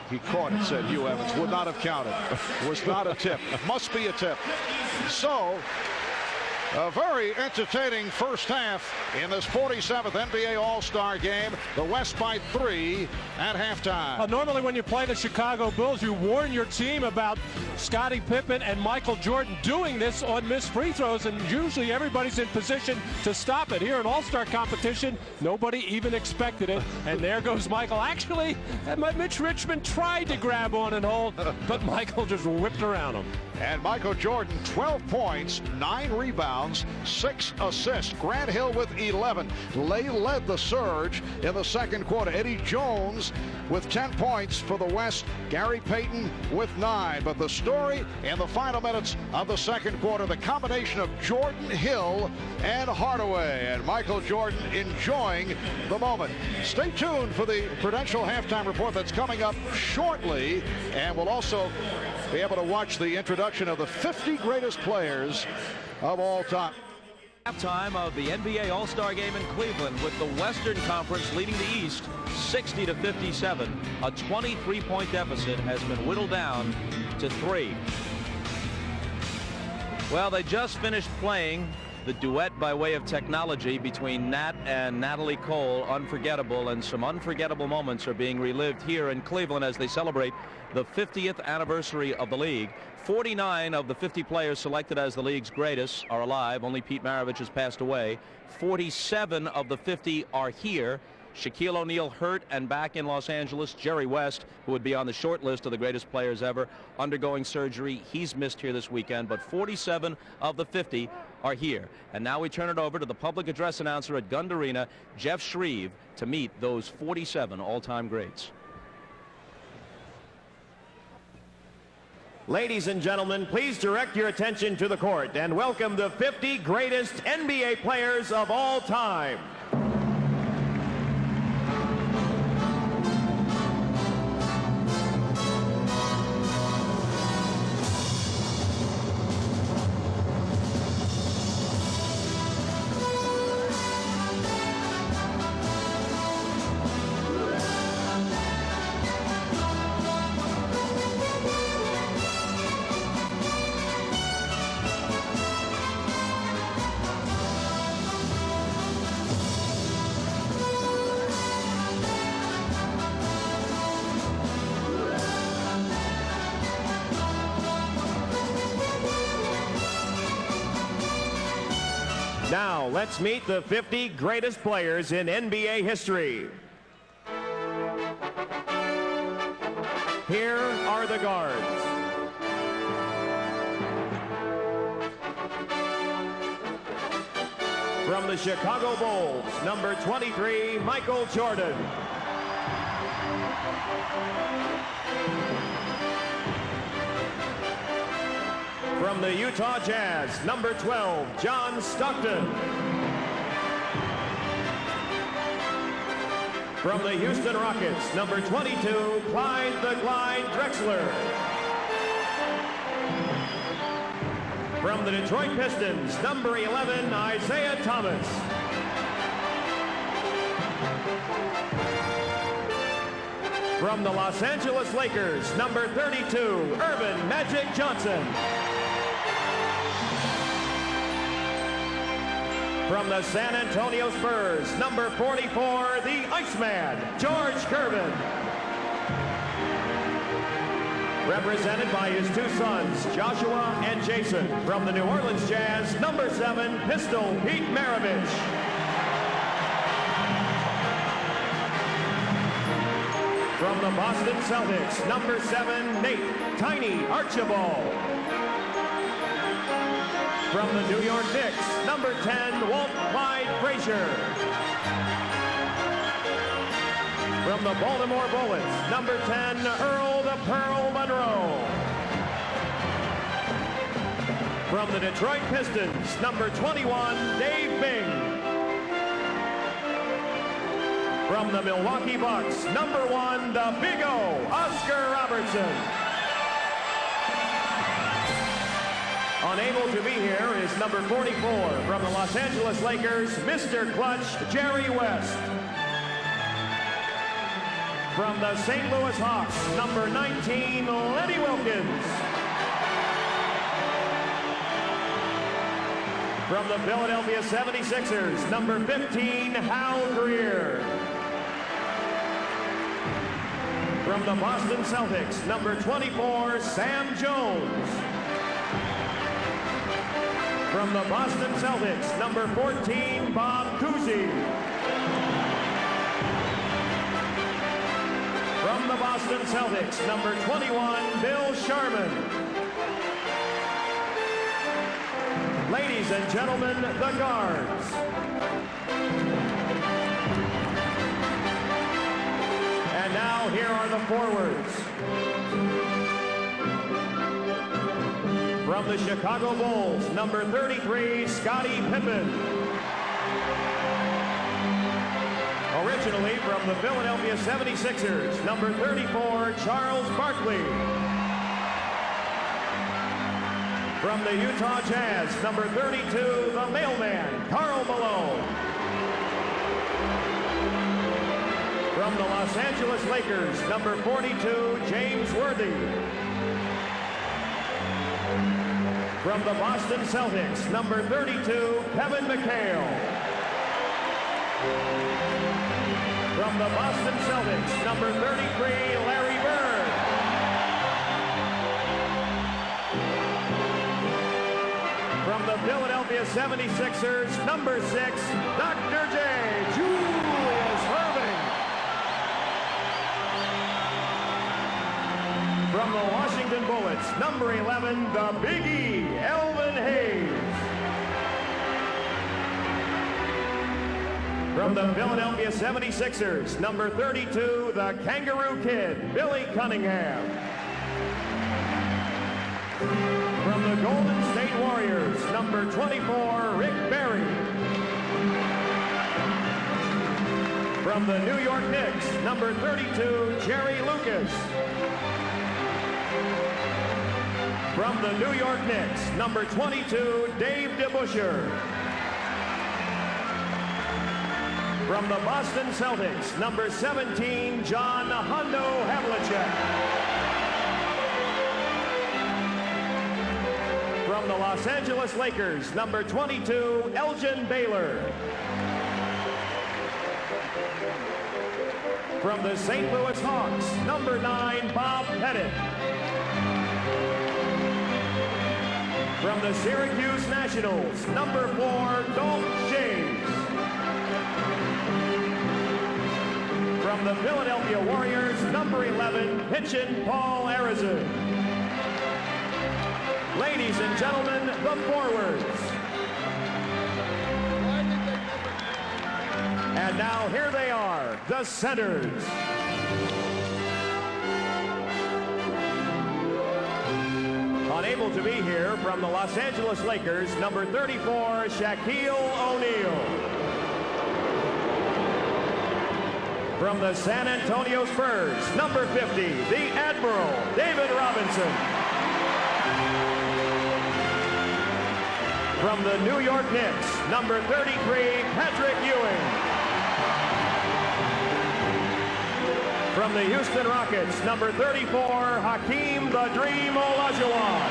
he caught it, said Hugh Evans. Would not have counted. Was not a tip. Must be a tip. So, a very entertaining first half in this 47th NBA All-Star game. The West by 3 at halftime. Normally when you play the Chicago Bulls, you warn your team about Scottie Pippen and Michael Jordan doing this on missed free throws, and usually everybody's in position to stop it. Here in All-Star competition, nobody even expected it, and there goes Michael. Actually, Mitch Richmond tried to grab on and hold, but Michael just whipped around him. And Michael Jordan, 12 points, 9 rebounds, 6 assists. Grant Hill with 11. They led the surge in the second quarter. Eddie Jones with 10 points for the West. Gary Payton with 9. But the story in the final minutes of the second quarter, the combination of Jordan, Hill, and Hardaway. And Michael Jordan enjoying the moment. Stay tuned for the Prudential halftime report that's coming up shortly. And we'll also be able to watch the introduction of the 50 greatest players of all time. Halftime of the NBA All-Star Game in Cleveland, with the Western Conference leading the East 60-57. A 23-point deficit has been whittled down to 3. Well, they just finished playing the duet by way of technology between Nat and Natalie Cole, Unforgettable, and some unforgettable moments are being relived here in Cleveland as they celebrate the 50th anniversary of the league. 49 of the 50 players selected as the league's greatest are alive. Only Pete Maravich has passed away. 47 of the 50 are here. Shaquille O'Neal hurt and back in Los Angeles. Jerry West, who would be on the short list of the greatest players ever, undergoing surgery. He's missed here this weekend, but 47 of the 50 are here. And now we turn it over to the public address announcer at Gund Arena, Jeff Shreve, to meet those 47 all-time greats. Ladies and gentlemen, please direct your attention to the court and welcome the 50 greatest NBA players of all time. Now, let's meet the 50 greatest players in NBA history. Here are the guards. From the Chicago Bulls, number 23, Michael Jordan. From the Utah Jazz, number 12, John Stockton. From the Houston Rockets, number 22, Clyde the Glide Drexler. From the Detroit Pistons, number 11, Isaiah Thomas. From the Los Angeles Lakers, number 32, Earvin Magic Johnson. From the San Antonio Spurs, number 44, the Iceman, George Gervin. Represented by his two sons, Joshua and Jason. From the New Orleans Jazz, number 7, Pistol Pete Maravich. From the Boston Celtics, number 7, Nate Tiny Archibald. From the New York Knicks, number 10, Walt Clyde Frazier. From the Baltimore Bullets, number 10, Earl the Pearl Monroe. From the Detroit Pistons, number 21, Dave Bing. From the Milwaukee Bucks, number 1, the Big O, Oscar Robertson. Unable to be here is number 44 from the Los Angeles Lakers, Mr. Clutch, Jerry West. From the St. Louis Hawks, number 19, Lenny Wilkens. From the Philadelphia 76ers, number 15, Hal Greer. From the Boston Celtics, number 24, Sam Jones. From the Boston Celtics, number 14, Bob Cousy. From the Boston Celtics, number 21, Bill Sharman. Ladies and gentlemen, the guards. And now here are the forwards. From the Chicago Bulls, number 33, Scottie Pippen. Originally from the Philadelphia 76ers, number 34, Charles Barkley. From the Utah Jazz, number 32, the mailman, Karl Malone. From the Los Angeles Lakers, number 42, James Worthy. From the Boston Celtics, number 32, Kevin McHale. From the Boston Celtics, number 33, Larry Bird. From the Philadelphia 76ers, number 6, Dr. J. Julius Erving. From the Washington Bullets, number 11, the Big E, Elvin Hayes. From the Philadelphia 76ers, number 32, the Kangaroo Kid, Billy Cunningham. From the Golden State Warriors, number 24, Rick Barry. From the New York Knicks, number 32, Jerry Lucas. From the New York Knicks, number 22, Dave DeBusschere. From the Boston Celtics, number 17, John Hondo Havlicek. From the Los Angeles Lakers, number 22, Elgin Baylor. From the St. Louis Hawks, number 9, Bob Pettit. From the Syracuse Nationals, number 4, Dolph Schayes. From the Philadelphia Warriors, number 11, Hitchin Paul Arizin. Ladies and gentlemen, the forwards. And now here they are, the centers. Unable to be here from the Los Angeles Lakers, number 34, Shaquille O'Neal. From the San Antonio Spurs, number 50, the Admiral, David Robinson. From the New York Knicks, number 33, Patrick Ewing. From the Houston Rockets, number 34, Hakeem the Dream Olajuwon.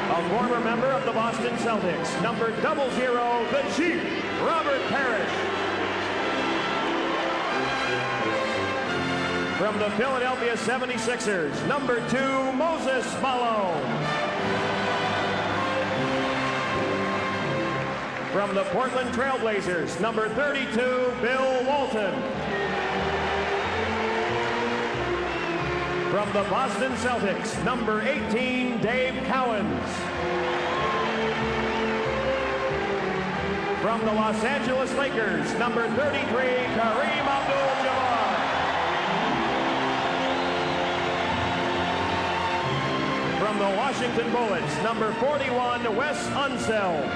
A former member of the Boston Celtics, number 00, the Chief, Robert Parrish. From the Philadelphia 76ers, number 2, Moses Malone. From the Portland Trailblazers, number 32, Bill Walton. From the Boston Celtics, number 18, Dave Cowens. From the Los Angeles Lakers, number 33, Kareem Abdul-Jabbar. From the Washington Bullets, number 41, Wes Unseld.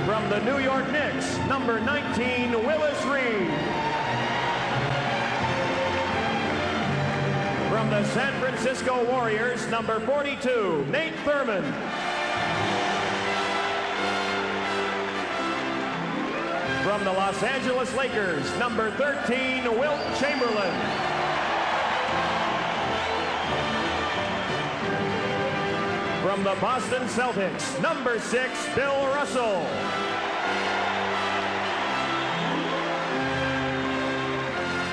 From the New York Knicks, number 19, Willis Reed. From the San Francisco Warriors, number 42, Nate Thurmond. From the Los Angeles Lakers, number 13, Wilt Chamberlain. From the Boston Celtics, number 6, Bill Russell.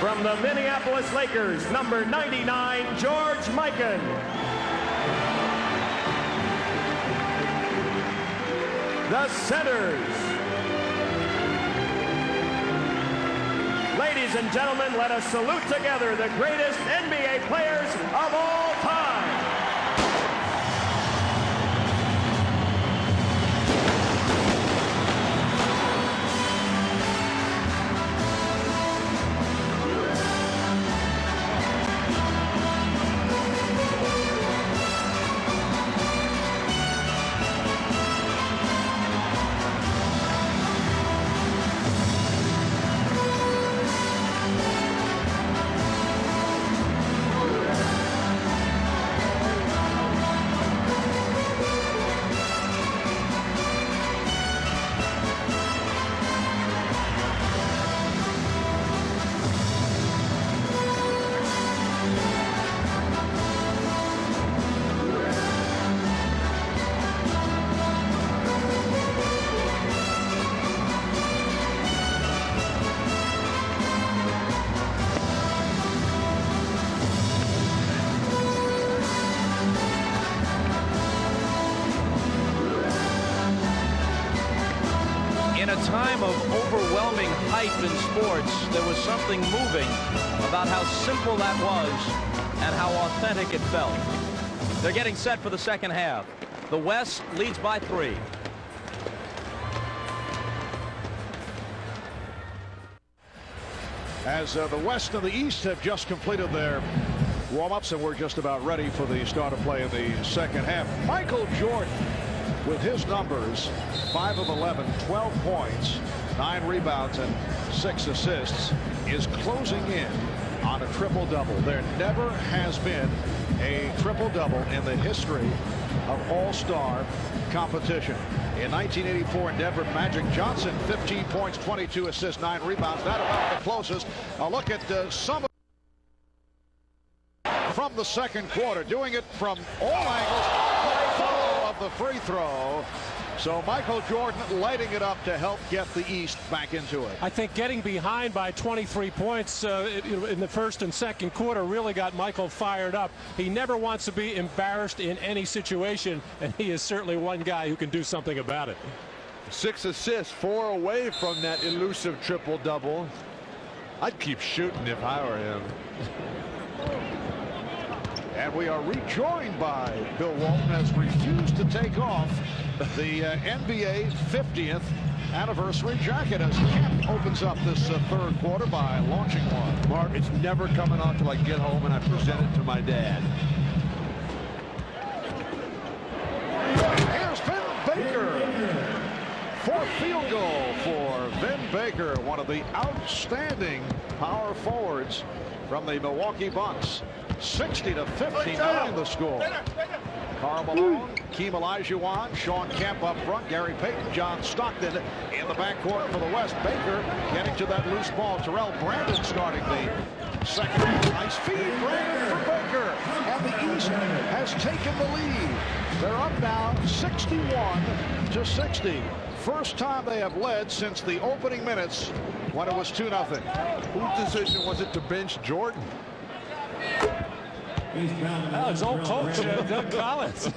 From the Minneapolis Lakers, number 99, George Mikan. The centers. Ladies and gentlemen, let us salute together the greatest NBA players of all time. In a time of overwhelming hype in sports, there was something moving about how simple that was and how authentic it felt. They're getting set for the second half. The West leads by 3. As the West and the East have just completed their warm-ups, and we're just about ready for the start of play in the second half. Michael Jordan, with his numbers, 5 of 11, 12 points, 9 rebounds, and 6 assists, is closing in on a triple-double. There never has been a triple-double in the history of all-star competition. In 1984 in Denver, Magic Johnson, 15 points, 22 assists, 9 rebounds. That about the closest. A look at some from the second quarter, doing it from all angles. Follow of the free throw. So Michael Jordan lighting it up to help get the East back into it. I think getting behind by 23 points in the first and second quarter really got Michael fired up. He never wants to be embarrassed in any situation, and he is certainly one guy who can do something about it. 6 assists, 4 away from that elusive triple-double. I'd keep shooting if I were him. And we are rejoined by Bill Walton, has refused to take off the NBA 50th anniversary jacket as Kemp opens up this third quarter by launching one. Mark, it's never coming off till I get home and I present it to my dad. Here's Vin Baker. Fourth field goal for Vin Baker, one of the outstanding power forwards from the Milwaukee Bucks. 60-59 the score. Karl Malone, Keem Olajuwon, Sean Kemp up front, Gary Payton, John Stockton in the backcourt for the West. Baker getting to that loose ball. Terrell Brandon starting the second. Nice feed, Brandon for Baker. And the East has taken the lead. They're up now 61-60. First time they have led since the opening minutes when it was 2-0. Whose decision was it to bench Jordan? Well, his old coach, Doug Collins.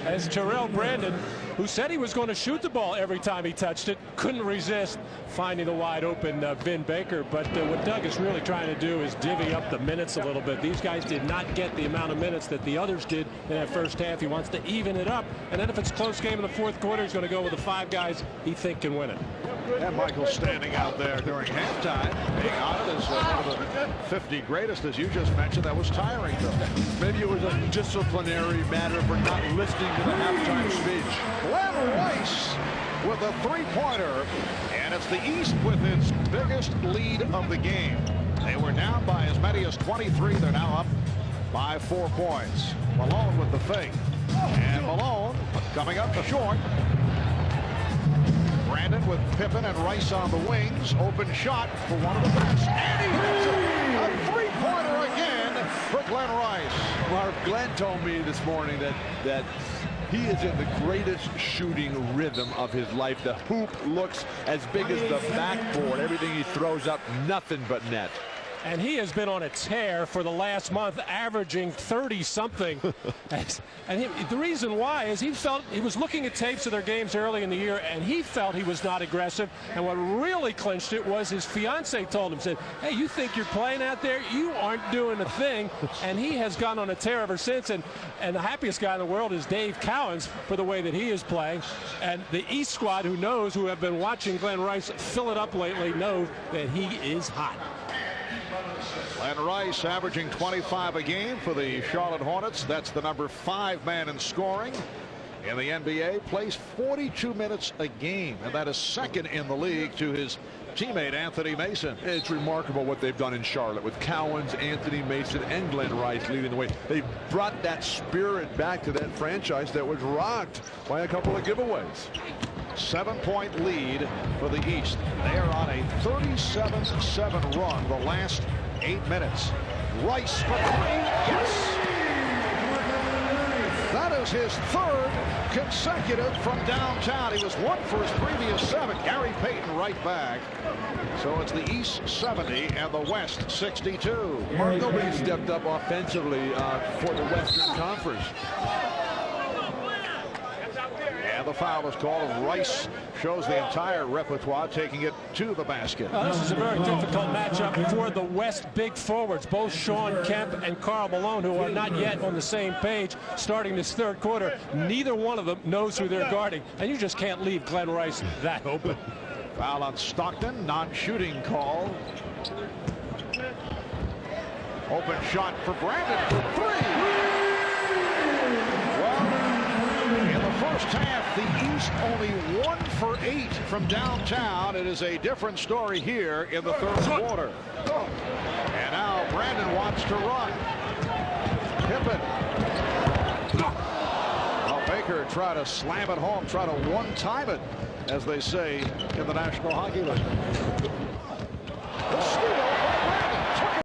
As Terrell Brandon, who said he was going to shoot the ball every time he touched it, couldn't resist finding the wide open Vin Baker. But what Doug is really trying to do is divvy up the minutes a little bit. These guys did not get the amount of minutes that the others did in that first half. He wants to even it up. And then if it's a close game in the fourth quarter, he's going to go with the 5 guys he thinks can win it. And Michael standing out there during halftime, being honored as one of the 50 greatest, as you just mentioned. That was tiring, though. Maybe it was a disciplinary matter for not listening to the halftime speech. Glenn Rice with a three-pointer, and it's the East with its biggest lead of the game. They were down by as many as 23. They're now up by 4 points. Malone with the fake, and Malone coming up short. Brandon with Pippen and Rice on the wings. Open shot for one of the best. And he hits it. A three-pointer again for Glenn Rice. Mark, Glenn told me this morning that he is in the greatest shooting rhythm of his life. The hoop looks as big as the backboard. Everything he throws up, nothing but net. And he has been on a tear for the last month, averaging 30-something. The reason why is he was looking at tapes of their games early in the year, and he felt he was not aggressive. And what really clinched it was his fiance told him, said, hey, you think you're playing out there? You aren't doing a thing. And he has gone on a tear ever since. And the happiest guy in the world is Dave Cowens for the way that he is playing. And the East squad, who have been watching Glenn Rice fill it up lately, know that he is hot. Glenn Rice averaging 25 a game for the Charlotte Hornets. That's the number 5 man in scoring in the NBA. Plays 42 minutes a game, and that is second in the league to his teammate Anthony Mason. It's remarkable what they've done in Charlotte with Cowens, Anthony Mason, and Glenn Rice leading the way. They've brought that spirit back to that franchise that was rocked by a couple of giveaways. 7-point lead for the East. They are on a 37-7 run the last 8 minutes. Rice for 3. Yes. That is his 3rd consecutive from downtown. He was 1 for his previous 7. Gary Payton right back. So it's the East 70 and the West 62. Mark, nobody stepped up offensively for the Western Conference. And the foul is called. Rice shows the entire repertoire, taking it to the basket. This is a very difficult matchup for the West big forwards, both Sean Kemp and Karl Malone, who are not yet on the same page starting this 3rd quarter. Neither one of them knows who they're guarding, and you just can't leave Glenn Rice that open. Foul on Stockton, non-shooting call. Open shot for Brandon for 3. In the first half, the East only 1 for 8 from downtown. It is a different story here in the 3rd quarter. And now Brandon wants to run. Pippen. Well, Baker try to slam it home, try to one-time it, as they say in the National Hockey League.